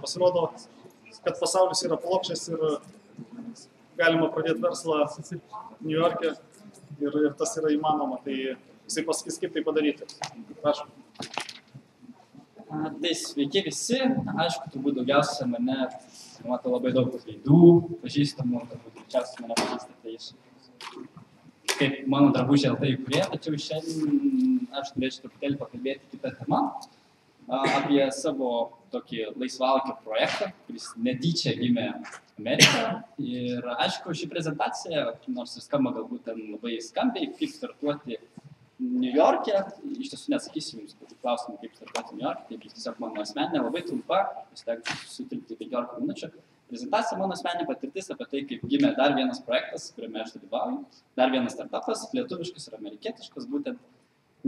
Pasirodo, kad pasaulis yra plokščias ir galima pradėti verslą New York'e ir tas yra įmanoma. Tai jisai pasakys, kaip tai padaryti. Prašau. Tai sveiki visi. Aišku, turbūt daugiausia mane mato labai daug veidų, pažįstamų, turbūt greičiausiai mane pažįstate iš kaip mano drabužiai LT įkūrėja, tačiau šiandien aš norėčiau truputėlį pakalbėti kitą temą apie savo tokį laisvalaikio projektą, kuris netyčia gimė Amerikoje. Ir aišku, ši prezentacija, nors ir skamba galbūt ten labai skambiai, kaip startuoti New York'e, iš tiesų neatsakysiu jums patį klausimą, kaip startuoti New York'e, tai tiesiog mano asmeninė labai trumpa, pasitengsiu sutilpti 15 minučių. Prezentacija mano asmeninė patirtis apie tai, kaip gimė dar vienas projektas, kuriame aš dalyvauju, dar vienas startupas, lietuviškas ir amerikietiškas, būtent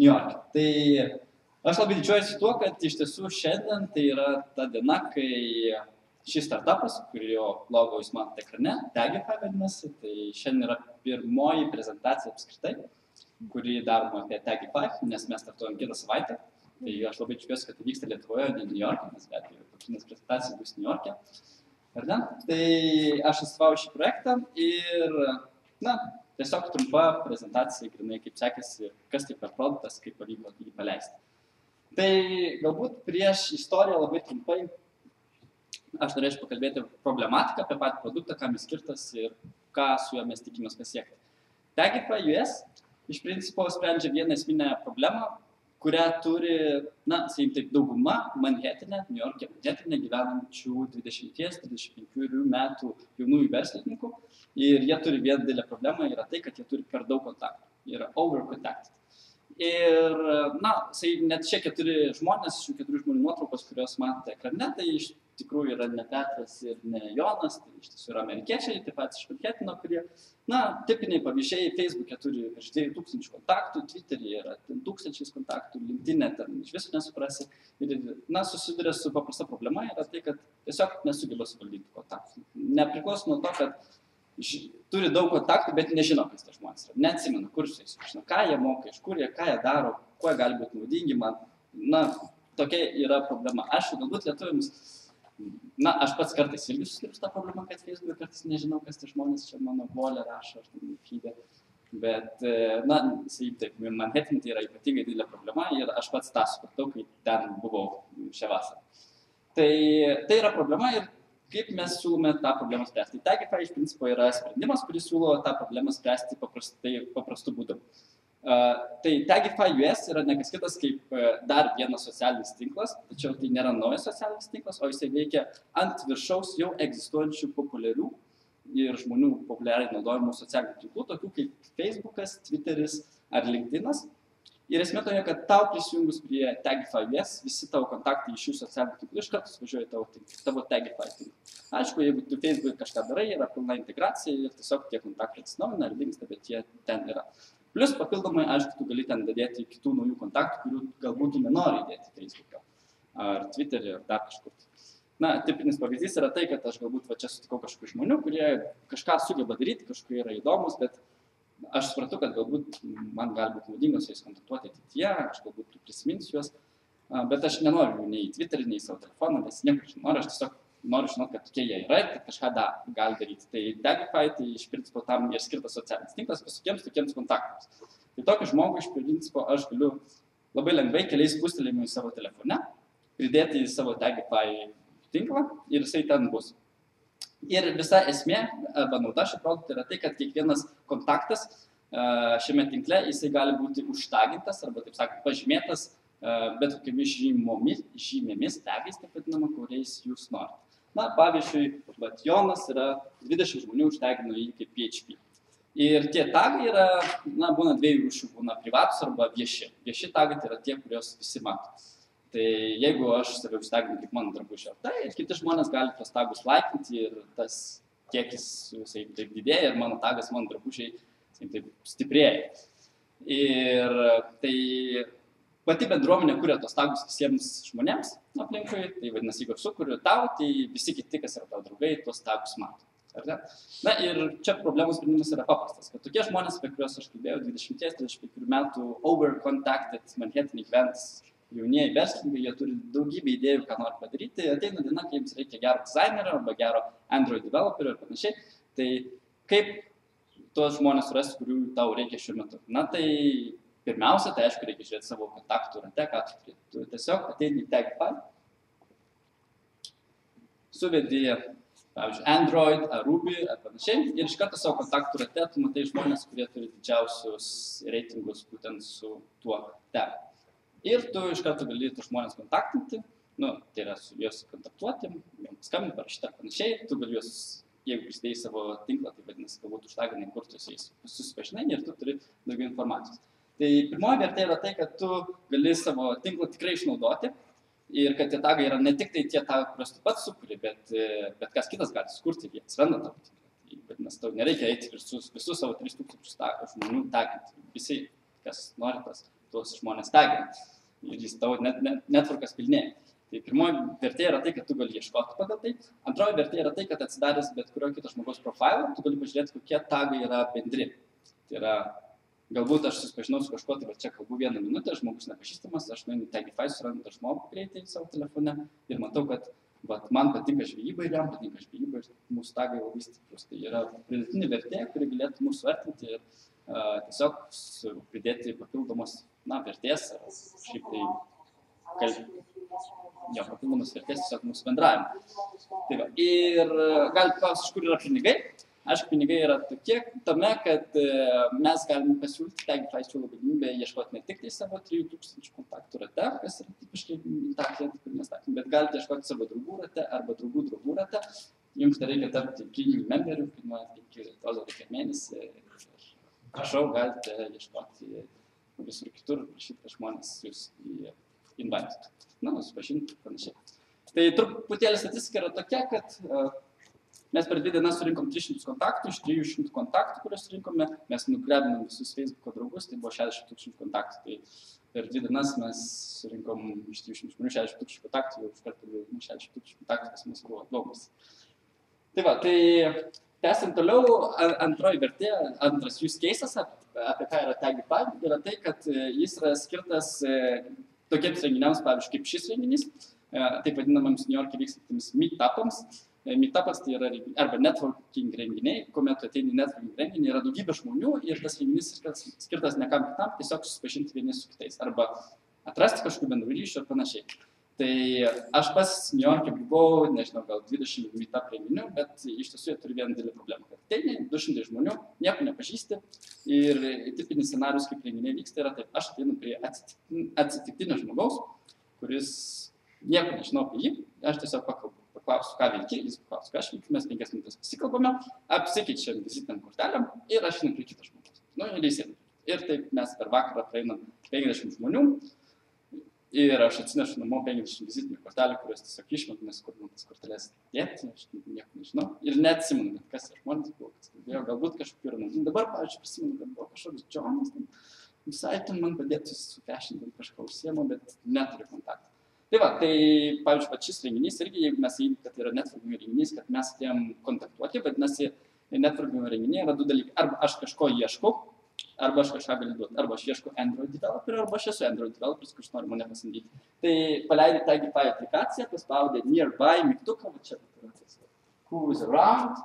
New York'e. Tai aš labai didžiuojuosi tuo, kad iš tiesų šiandien tai yra ta diena, kai šis startupas, kurio logo jūs matote ekrane, Tagify vadinasi, tai šiandien yra pirmoji prezentacija apskritai, kuri daroma apie Tagify, nes mes startuojam kitą savaitę. Tai aš labai džiaugiuosi, kad tai vyksta Lietuvoje, ne New York'e, nes be abejo pagrindinės prezentacijos bus New York'e. Ar ne? Tai aš atstovauju šį projektą ir, tiesiog trumpa prezentacija, grinai kaip sekėsi, kas tai per produktas, kaip pavyko jį paleisti. Tai galbūt prieš istoriją labai trumpai aš norėčiau pakalbėti problematiką apie patį produktą, kam jis skirtas ir ką su juo mes tikimės pasiekti. Tagify US iš principo sprendžia vieną esminę problemą, kurią turi, sakykim taip, dauguma Manhattan'e, New York'e Manhattan'e gyvenančių 20-35 metų jaunųjų verslininkų. Ir jie turi vieną didelę problemą, yra tai, kad jie turi per daug kontaktų. Jie yra over-contacted. Ir, net šie 4 žmonės, šių 4 žmonių nuotraukos, kurios matote ekrane, tai iš tikrųjų yra ne Petras ir ne Jonas, tai iš tiesų yra amerikiečiai, taip pat iš Manhattano, kurie, tipiniai pavyzdžiai, Facebook'e turi virš 2000 kontaktų, Twitter'e yra 1000 kontaktų, LinkedIn'e ten iš viso nesuprasi. Ir, susiduria su paprasta problema, yra tai, kad tiesiog nesugeba suvaldyti kontaktų. Nepriklauso nuo to, kad turi daug kontaktų, bet nežino, kas tas žmonės yra. Neatsimena, kur su jais, žino, ką jie moka, iš kur jie, ką jie daro, kuo jie gali būti naudingi man. Tokia yra problema. Aš galbūt lietuviams, aš pats kartais irgi susiduriu su tą problemą, kad Facebook'e kartais nežinau, kas tie žmonės čia mano volę rašo ar feed'e. Bet, taip, Manhattan tai yra ypatingai didelė problema ir aš pats tą supratau, kai ten buvau šią vasarą. Tai yra problema ir kaip mes siūlome tą problemą spręsti. Tagify iš principo yra sprendimas, kuris siūlo tą problemą spręsti paprastu būdu. Tai Tagify US yra ne kas kitas kaip dar vienas socialinis tinklas, tačiau tai nėra naujas socialinis tinklas, o jisai veikia ant viršaus jau egzistuojančių populiarių ir žmonių populiariai naudojamų socialinių tinklų, tokių kaip Facebookas, Twitteris ar LinkedInas. Ir esmė toje, kad tau prisijungus prie Tagify US, visi tavo kontaktai iš šių socialinių tinklų iš karto suvažiuoja tavo Tagify tinklą. Aišku, jeigu tu Facebook'e kažką darai, yra pilna integracija ir tiesiog tie kontaktai atsinaujina ar dingsta, bet jie ten yra. Plus papildomai, aišku, tu gali ten dadėti kitų naujų kontaktų, kurių galbūt tu nenori įdėti Facebook'e ar Twitter'e ar dar kažkur. Tipinis pavyzdys yra tai, kad aš galbūt čia sutikau kažkokių žmonių, kurie kažką sugeba daryti, kažkokie yra įdomus, bet aš supratau, kad galbūt man gali būti naudinga su jais kontaktuoti ateityje, aš galbūt prisiminsiu juos, bet aš nenoriu nei į Twitterį, nei į savo telefoną, nes niekur nenoriu, aš tiesiog noriu žinoti, kad tokie jie yra ir kad kažką gali daryti. Tai Tagify, tai iš principo tam ir skirtas socialinis tinklas visokiems tokiems kontaktams. Tai tokį žmogų iš principo aš galiu labai lengvai keliais spustelėjimais savo telefone pridėti į savo Tagify tinklą ir jisai ten bus. Ir visa esmė, arba nauda šio produkto yra tai, kad kiekvienas kontaktas šiame tinkle jisai gali būti užtagintas arba, taip sakant, pažymėtas bet kokiamis žymėmis, tagais, taip vadinama, kuriais jūs norite. Pavyzdžiui, Jonas yra 20 žmonių užtagino jį kaip PHP. Ir tie tagai yra, būna dviejų rūšių, būna privatus arba vieši. Vieši tagai tai yra tie, kuriuos visi mato. Tai jeigu aš save užtaginu kaip mano drabužio, tai kiti žmonės gali tos tagus laikinti ir tas kiekis taip didėja ir mano tagas, mano drabužiai taip stiprėja. Ir tai pati bendruomenė kuria tos tagus visiems žmonėms aplinkui, tai vadinasi, jeigu aš sukuriu tau, tai visi kiti, kas yra tavo draugai, tuos tagus mato. Ir čia problemų sprendimas yra paprastas, kad tokie žmonės, apie kuriuos aš kalbėjau, 20-35 metų over-contacted Manhattan gyvenantys jaunieji verslininkai, jie turi daugybę idėjų, ką nori padaryti, ateina diena, kai jiems reikia gero dizainerio arba gero Android developerio ir panašiai. Tai kaip tuos žmonės surasti, kurių tau reikia šiuo metu? Na tai pirmiausia, tai aišku, reikia žiūrėti savo kontaktų rate, ką tu turi. Tu tiesiog ateini į Tagify, suvedi, pavyzdžiui, Android, ar Ruby, ar panašiai, ir iš karto savo kontaktų rate tu matai žmonės, kurie turi didžiausius reitingus būtent su tuo tagu. Ir tu iš karto gali tu žmonės kontaktinti, tai yra su juos kontaktuoti, jiems skambinti, parašyti ar panašiai, tu gali juos, jeigu prisidėjai savo tinklą, tai vadinasi, galbūt užtaginai, kur tu su jais susipažinai ir tu turi daugiau informacijos. Tai pirmoji vertė yra tai, kad tu gali savo tinklą tikrai išnaudoti ir kad tie tagai yra ne tik tai tie tagai, kuriuos tu pats sukuri, bet kas kitas gali sukurti ir jie atsiranda tavo tinklą. Tai vadinasi, tau nereikia eiti visus savo 3000 žmonių taginti. Visi, kas nori, tuos žmonės taginti. Ir jis tavo networkas pilnėja. Tai pirmoji vertė yra tai, kad tu gali ieškoti pagal tai. Antroji vertė yra tai, kad atsidaręs bet kurio kito žmogaus profilą, tu gali pažiūrėti, kokie tagai yra bendri. Tai yra, galbūt aš susipažinau su kažkuo, tai čia kalbu 1 minutę, žmogus nepažįstamas, aš nueinu į Tagify, surandu žmogų greitai savo telefone ir matau, kad man patinka žvejyba ir jam patinka žvejyba ir mūsų tagai labai stiprus. Tai yra pridėtinė vertė, kuri galėtų mūsų vertinti ir tiesiog pridėti papildomos vertės ar šiaip tai papildomas vertės tiesiog mūsų bendravimą. Tai va. Ir galite klausti, iš kur yra pinigai. Aišku, pinigai yra tokie tame, kad mes galime pasiūlyti Tagify siūlo galimybę ieškoti ne tik tai savo 3000 kontaktų rate, kas yra tipiškai tą klientą, kurį mes takim, bet galite ieškoti savo draugų rate arba draugų rate. Jums tai reikia tapti premium memberiu, kainuoja $5 per mėnesį. Prašau, galite ieškoti visur kitur, prašyti, kad žmonės jūs invitytų. Supažinti panašiai. Tai truputėlį statistika yra tokia, kad mes per 2 dienas surinkom 300 kontaktų, iš 300 kontaktų, kuriuos surinkome, mes nugrebinom visus Facebook'o draugus, tai buvo 60 000 kontaktų. Tai per 2 dienas mes surinkom iš 300 žmonių 60 000 kontaktų, jau iš karto 60 000 kontaktų, kas mums buvo daugus. Tai va, tai tęsiant toliau, antroji vertė, antras use cases, apie ką yra Tagify, yra tai, kad jis yra skirtas tokiems renginiams, pavyzdžiui, kaip šis renginys, taip vadinamams New York'e vykstantiems meetupams. Meetupas tai yra arba networking renginiai, kuomet tu ateini į networking renginį, yra daugybė žmonių ir tas renginys skirtas ne kam kitam, tiesiog susipažinti vieni su kitais arba atrasti kažkokių bendrų ryšių ir panašiai. Tai aš pas New York'e buvau, nežinau, gal 20 meetup renginių, bet iš tiesų jie turi vieną didelį problemą, kad ateini 200 žmonių, nieko nepažįsti ir tipinis scenarius, kaip renginiai vyksta, yra taip, aš ateinu prie atsitiktinio žmogaus, kuris nieko nežinau apie jį, aš tiesiog paklausiu, ką veiki, jis paklausiu, ką aš veikiu, mes 5 minutės pasikalbame, apsikeičiam vizitiniam kortelėm ir aš einu prie kito žmogaus. Ir jis eina. Ir taip mes per vakarą praeinam 50 žmonių. Ir aš atsinešu namo 50 vizitinių kortelių, kurios tiesiog išmetu, nes kur man tas kortelės dėti, aš nieko nežinau. Ir neatsimenu, kas yra žmonės buvo, kas kalbėjo, galbūt kažkokiu yra naudinga. Dabar, pavyzdžiui, prisimenu, kad buvo kažkoks Džonas, visai ten man padėtų sufešinti kažką užsiemo, bet neturiu kontaktą. Tai va, tai, pavyzdžiui, šis renginys irgi, jeigu mes įėjom, kad yra networking renginys, kad mes atėjom kontaktuoti, vadinasi, networking renginyje yra 2 dalykai. Arba aš kažko ieškau, arba aš kažką galiu duoti. Arba aš ieškau Android developerio, arba aš esu Android developeris, kuris nori mane pasamdyti. Tai paleidai Tagify aplikaciją, paspaudė nearby mygtuką, va čia who is around.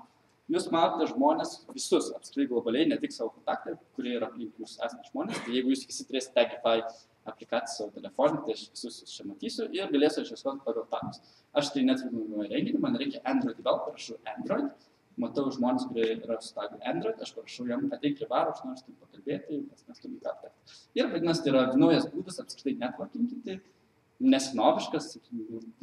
Jūs matote žmonės visus, apskritai globaliai, ne tik savo kontaktą, kurie yra aplink jūs esantys žmonės. Tai jeigu jūs visi turėsite Tagify aplikaciją savo telefoną, tai aš visus jūs čia matysiu ir galėsiu aš ieškoti pagal tagus. Aš tai netvirkinu renginį, man reikia Android developer, aš Android. Matau žmonės, kurie yra su tagu Android, aš prašau jam ateik prie baro, aš noriu su tai pakalbėti, mes turim ką aptarti. Ir vadinasi, tai yra naujas būdas apskritai networkinti, nesenoviškas,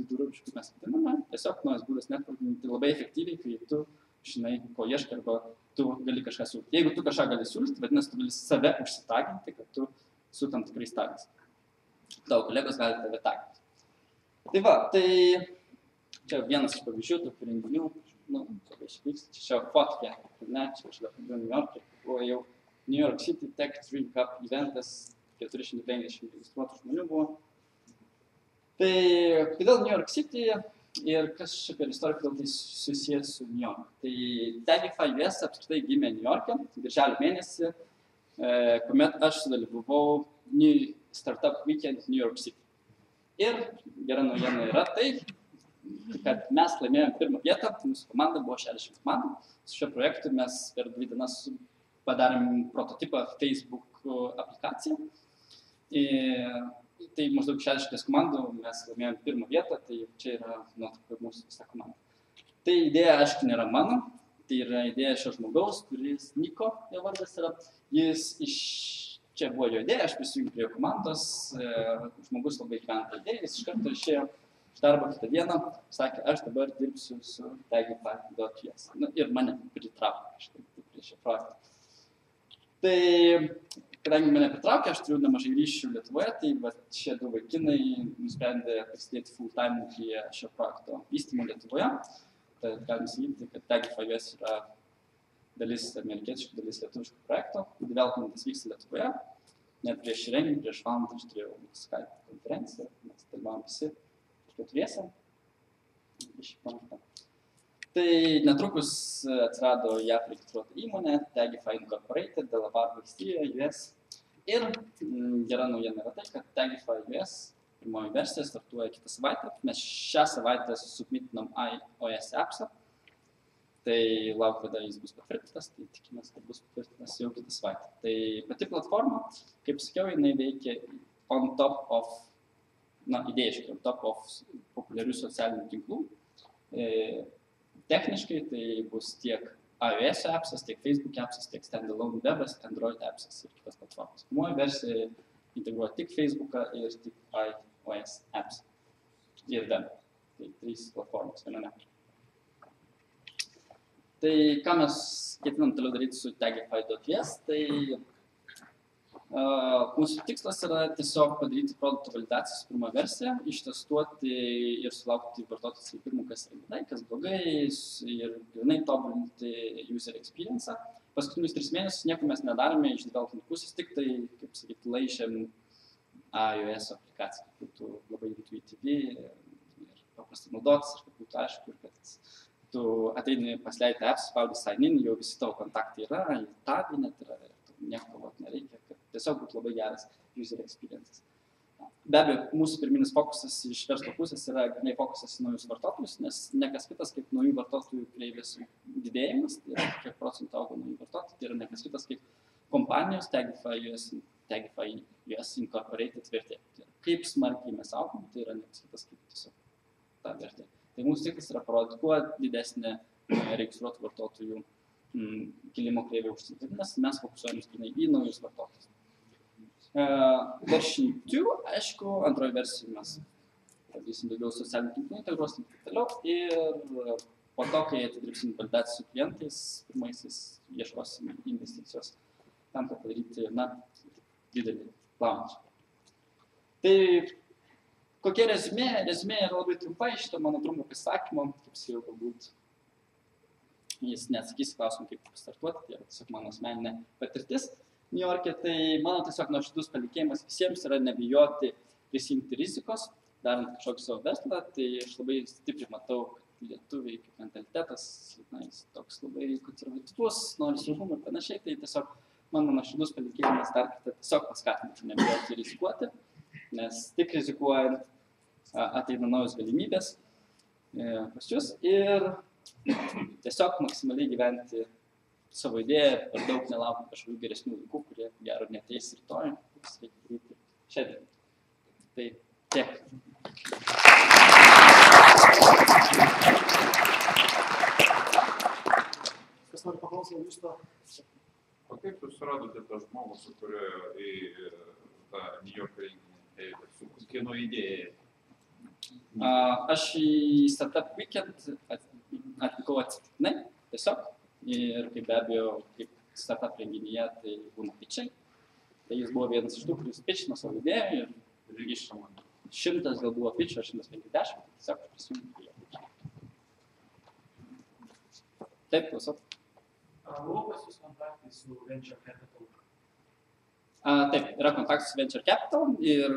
viduramžiškas mes vadiname, tiesiog naujas būdas networkinti labai efektyviai, kai tu žinai, ko ieškai arba tu gali kažką siūlyti. Jeigu tu kažką gali siūlyti, vadinasi, tu gali save užsitaginti, kad tu su tam tikrais tagais. Tavo kolegos gali tave taginti. Tai va, tai čia vienas iš pavyzdžių, tokių renginių. Labai išvyksta, čia fotkė, ne, čia aš dabar New York'e, buvo jau New York City Tech Dream Cup eventas, 450 registruotų žmonių buvo. Tai kodėl New York City ir kas čia per istoriją, kodėl tai susijęs su New York. Tai Tagify US apskritai gimė New York'e, birželio mėnesį, kuomet aš sudalyvavau Startup Weekend New York City. Ir gera naujiena yra tai, kad mes laimėjome pirmą vietą, mūsų komanda buvo 60 komandų. Su šio projektu mes per 2 dienas padarėm prototipą Facebook aplikaciją. Tai maždaug 60 komandų mes laimėjome pirmą vietą, tai čia yra nuotrauka mūsų visa komanda. Tai idėja, aišku, nėra mano, tai yra idėja šio žmogaus, kuris Niko, jo vardas yra. Čia buvo jo idėja, aš prisijungiu prie jo komandos, žmogus labai gyvena idėją, jis iš karto išėjo iš darbo kitą dieną, sakė, aš dabar dirbsiu su Tagify.js. Ir mane pritraukė kažkaip prie šio projekto. Tai, kadangi mane pritraukė, aš turiu nemažai ryšių Lietuvoje, tai šie 2 vaikinai nusprendė prisidėti full time prie šio projekto vystymo Lietuvoje. Tai galim sakyti, kad Tagify.js yra dalis amerikietiškų, dalis lietuviškų projekto. Developmentas vyksta Lietuvoje. Net prieš renginį, prieš valandą aš turėjau Skype konferenciją, mes dalyvavom visi 4 iš projekto. Tai netrukus atsirado JAV registruota įmonė, Tagify Incorporated, Delaware valstijoje, US. Ir gera naujiena yra tai, kad Tagify.js pirmoji versija startuoja kitą savaitę. Mes šią savaitę submitinom iOS appsą. Tai lauk, kada jis bus patvirtintas, tai tikimės, kad bus patvirtintas jau kitą savaitę. Tai pati platforma, kaip sakiau, jinai veikia on top of, idėjiškai, on top of populiarių socialinių tinklų. Techniškai tai bus tiek iOS appsas, tiek Facebook appsas, tiek standalone webas, Android appsas ir kitas platformas. Pirmoji versija integruoja tik Facebooką ir tik iOS apps ir web. Tai 3 platformos viename. Tai ką mes ketinam toliau daryti su Tagify.js, tai mūsų tikslas yra tiesiog padaryti produkto validacijos pirmą versiją, ištestuoti ir sulaukti vartotojų atsiliepimų, kas yra gerai, kas blogai ir grynai tobulinti user experience. Paskutinius 3 mėnesius nieko mes nedarėme iš development pusės, tik tai, kaip sakyti, laišėm iOS aplikaciją, kad būtų labai intuityvi ir paprastai naudotis, ir kad būtų aišku, ir kad tu ateini pasileidti apps, spaudi sign in, jau visi tavo kontaktai yra, į tagį net yra, ir nieko galvoti nereikia, kad tiesiog būtų labai geras user experience. Be abejo, mūsų pirminis fokusas iš verslo pusės yra grynai fokusas į naujus vartotojus, nes nekas kitas kaip naujų vartotojų kreivės didėjimas, tai yra kiek procentų auga naujų vartotojų, tai yra nekas kitas kaip kompanijos Tagify.js Incorporated vertė. Kaip smarkiai mes augam, tai yra nekas kitas kaip tiesiog ta vertė. Tai mūsų tikslas yra parodyti, kuo didesnė registruotų vartotojų kilimo kreivė užtikrinti, nes mes fokusuojamės grynai į naujus vartotojus. Version 2, aišku, antroji versija mes padarysim daugiau socialinių tinklų, integruosim ir toliau. Ir po to, kai atidirbsim validaciją su klientais, pirmaisiais ieškosim investicijos tam, kad padaryti, didelį planą. Tai kokie rezumė? Rezumė yra labai trumpai šito mano trumpo pristatymo, kaip sakiau, galbūt jis neatsakys klausimą, kaip startuoti, tai yra tiesiog mano asmeninė patirtis Niujorke. Tai mano tiesiog nuoširdus palinkėjimas visiems yra nebijoti prisimti rizikos, darant kažkokį savo verslą. Tai aš labai stipriai matau, kad lietuviai kaip mentalitetas, jis toks labai konservatyvus, nori saugumo ir panašiai. Tai tiesiog mano nuoširdus palinkėjimas dar kartą tiesiog paskatinti nebijoti rizikuoti. Nes tik rizikuojant ateina naujos galimybės pas jūs ir tiesiog maksimaliai gyventi savo idėją, per daug nelaukti kažkokių geresnių laikų, kurie gero neateis rytoj, kas reikia daryti šiandien. Tai tiek. Kas nori paklausyti, Justo? O kaip jūs suradote tą žmogų, su kuriuo į tą Niujorko renginį? Su kieno idėja? Aš į Startup Weekend atvykau atsitiktinai, tiesiog. Ir kaip be abejo, kaip startup renginyje, tai būna pitchai. Tai jis buvo vienas iš tų, kuris pitchino savo idėją ir iš 100 gal buvo pitchų, 150, tiesiog prisijungti prie jo. Taip, klausot. Buvo pas jūs kontaktai su Venture Capital? Taip, yra kontaktas su Venture Capital ir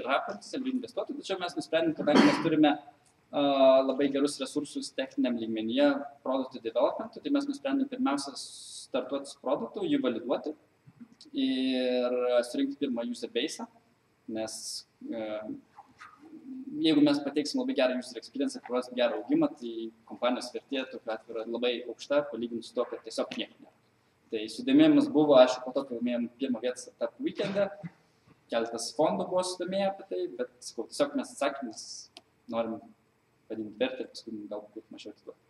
yra potencialių investuotojų, tačiau mes nusprendėm, kadangi mes turime labai gerus resursus techniniam lygmenyje produktų developmentui, tai mes nusprendėm pirmiausia startuoti su produktu, jį validuoti ir surinkti pirmą user base, nes jeigu mes pateiksim labai gerą user experience, parosim gerą augimą, tai kompanijos vertė tokiu atveju yra labai aukšta, palyginti su to, kad tiesiog nieko nėra. Tai sudomėjimas buvo, aišku, po to, kai laimėjom pirmą vietą startup weekende, keletas fondų buvo sudomėję apie tai, bet sakau, tiesiog mes atsakėm, nes norim padidinti vertę ir paskui galbūt mažiau atiduoti.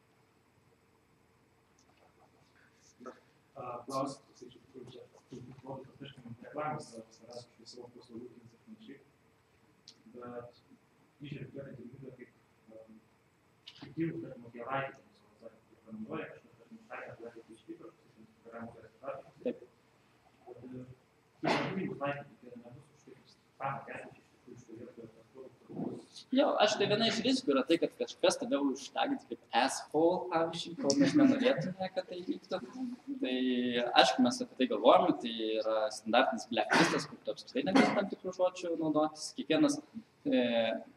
Klausimas, iš tikrųjų, čia atrodo, kad aš reklamas savęs kažkaip savo paslaugų ir panašiai, bet išėlė tokia galimybė kaip tyrimų, tarkim, apie raitinimus, kaip rekomenduoja kažkas, tarkim, taikant laisvės iškytos, programų rezultatų. Taip. Kaip galimybus laikyti, tai nebus užtikris tam, kad iš tikrųjų iš to vietoje tas produktas. Jo, aš tai viena iš rizikų yra tai, kad kažkas tave užtaginti kaip asshole, pavyzdžiui, kol mes nenorėtume, kad tai vyktų. Tai aišku, mes apie tai galvojame, tai yra standartinis blacklistas, kur tu apskritai negali tam tikrų žodžių naudotis. Kiekvienas,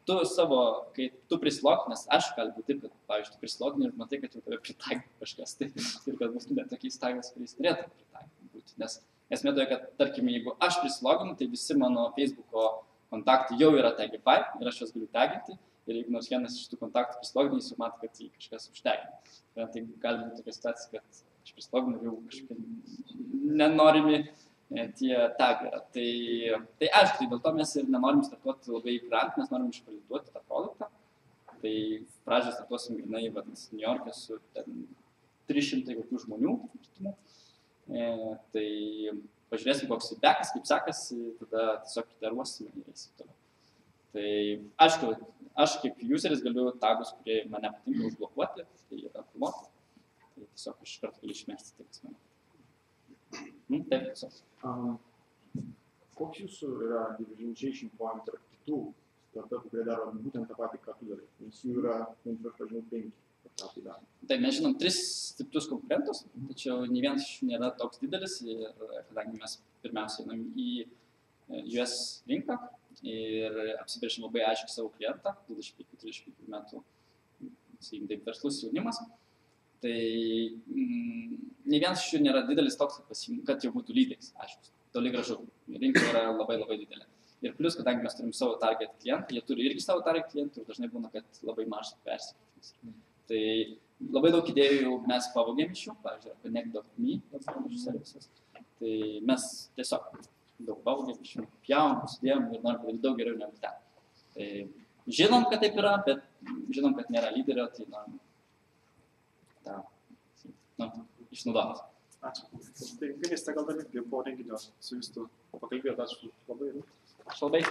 tu savo, kai tu prisilogini, nes aš gali būti taip, kad, pavyzdžiui, tu prisilogini ir matai, kad jau tave pritaikė kažkas, tai ir kad bus ne tokiais tagas, kuriais turėtų pritaikyti būti. Nes esmė toje, kad, tarkim, jeigu aš prisiloginu, tai visi mano Facebook'o kontaktai jau yra tagify ir aš juos galiu taginti ir jeigu nors vienas iš tų kontaktų prisilogina, jis jau mato, kad jį kažkas užtagina. Tai gali būti tokia situacija, kad aš prisiloginu ir jau kažkaip nenorimi tie tagai yra. Tai aišku, tai dėl to mes ir nenorim startuoti labai grant, mes norim išvaliduoti tą produktą. Tai pradžią startuosim grinai New York'e su 300 kokių žmonių. Tai pažiūrėsim, koks feedbackas, kaip sekasi, tada tiesiog iteruosime ir eisim toliau. Tai aišku, aš kaip useris galiu tagus, kurie mane patinka užblokuoti, tai yra filmuoti. Tai tiesiog aš kartu galiu išmesti tai, kas mane. Taip, tiesiog. Koks jūsų yra differentiation point tarp kitų startupų, kurie daro būtent tą patį, ką tu darai? Nes jų yra, bent jau aš pažinau, 5. Tai mes žinom 3 stiprius konkurentus, tačiau nei vienas iš jų nėra toks didelis ir kadangi mes pirmiausia einam į US rinką ir apsibrėžim labai aiškiai savo klientą, 25-35 metų, sakykim taip, verslus jaunimas, tai nei vienas iš jų nėra didelis toks, kad jau būtų lyderis, aišku, toli gražu, rinka yra labai labai didelė. Ir plus, kadangi mes turim savo target klientą, jie turi irgi savo target klientų ir dažnai būna, kad labai mažas persikeitimas. Tai labai daug idėjų mes pavogėm iš jų, pavyzdžiui, Connect.me, servisas. Tai mes tiesiog daug pavogėm iš jų, pjavom, pasidėjom ir norim padaryti daug geriau negu ten. Tai žinom, kad taip yra, bet žinom, kad nėra lyderio, tai norim tą išnaudoti. Ačiū. Tai galėsite gal dar irgi po renginio su Justu pakalbėti, ačiū labai. Ačiū labai.